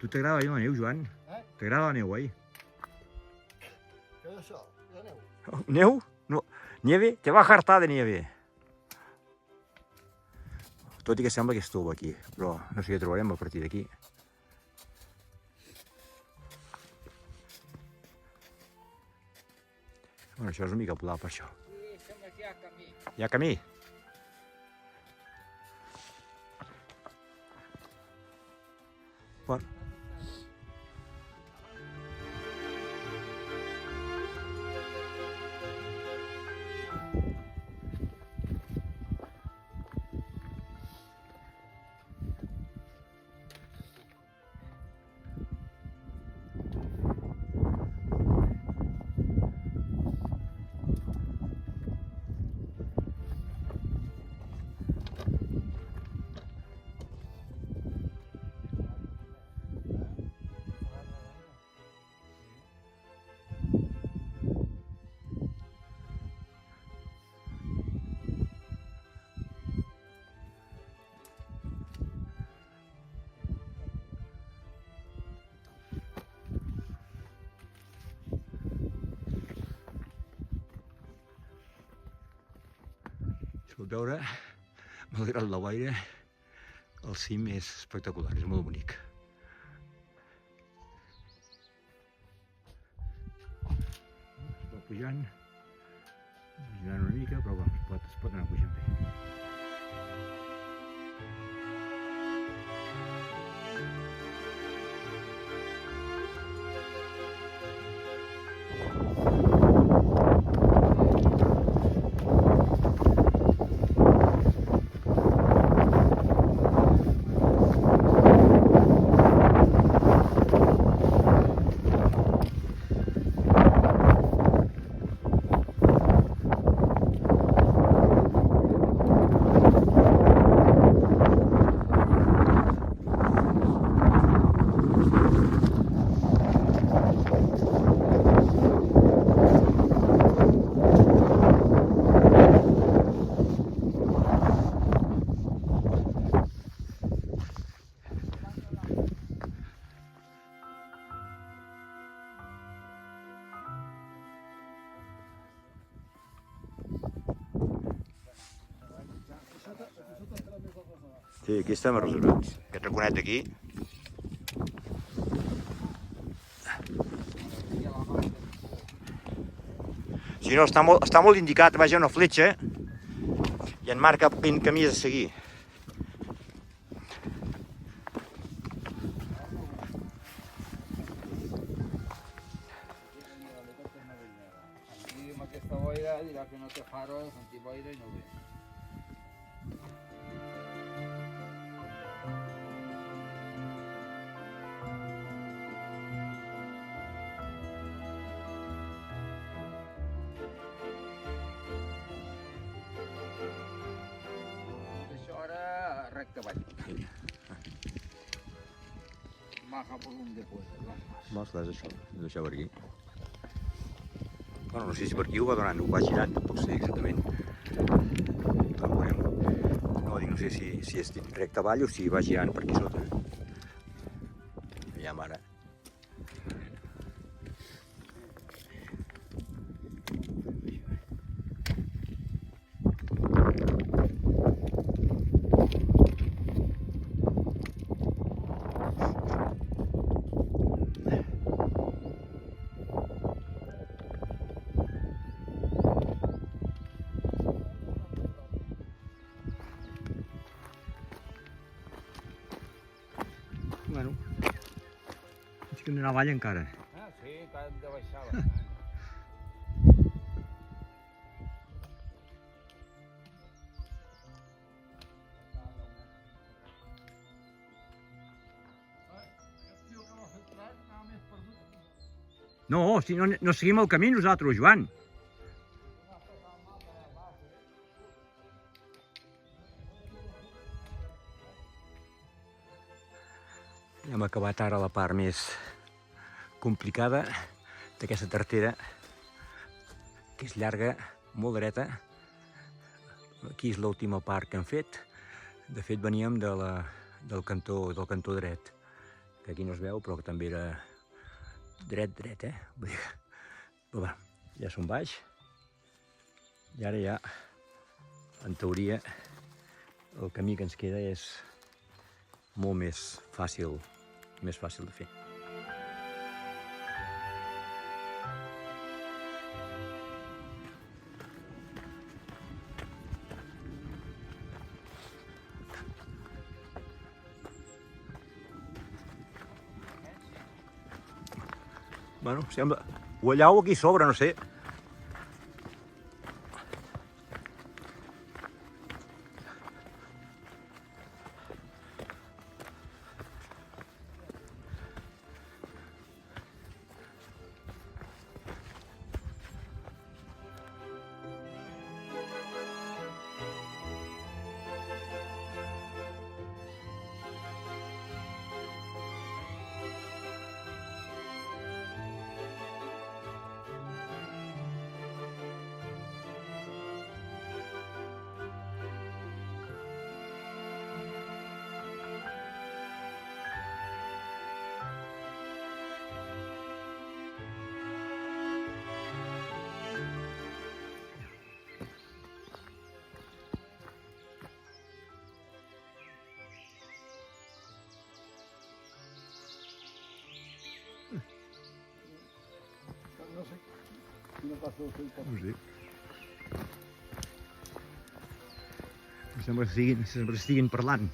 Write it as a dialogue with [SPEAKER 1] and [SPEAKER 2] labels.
[SPEAKER 1] Tu t'agrada allò de neu, Joan? T'agrada la neu, oi?
[SPEAKER 2] Què és això? La neu?
[SPEAKER 1] ¿Neu? No. Nieve? Te va a hartar de nieve. Tot i que sembla que és tova aquí, però no sé què trobarem a partir d'aquí. Bueno, això és una mica pla per això.
[SPEAKER 3] Sí, sembla que hi ha camí.
[SPEAKER 1] Hi ha camí? Bueno. Si pot veure, malgrat la boira, el cim és espectacular, és molt bonic. Es va pujant una mica, però bueno, es pot anar pujant bé. Sí, aquí estem reservats. Aquest raconet d'aquí. Si no, està molt indicat, vaja una fletxa i en marca quin camí has de seguir.
[SPEAKER 3] Aquí amb aquesta boira dirà que no té faros, antiboira i no ve. Recte avall. Baja por un después.
[SPEAKER 1] Vols que és això? És això per aquí. Bueno, no sé si per aquí ho va donant, ho va girant, tampoc sé exactament. No sé si és recte avall o si va girant per aquí sota. Aviam ara. Veig que hem d'anar avall encara.
[SPEAKER 3] Ah, sí, que hem de baixar bastant.
[SPEAKER 1] No, si no, no seguim el camí nosaltres, Joan. Ja hem acabat ara la part més complicada d'aquesta tartera, que és llarga, molt dreta. Aquí és l'última part que hem fet. De fet, veníem del cantó dret, que aquí no es veu, però que també era dret, vull dir que... Però bé, ja som baix. I ara ja, en teoria, el camí que ens queda és molt més fàcil de fer. Bueno, sembla... O allà o aquí sobre, no sé.
[SPEAKER 2] No sé quina passa del seu
[SPEAKER 1] No sé. Sembla que estiguin parlant.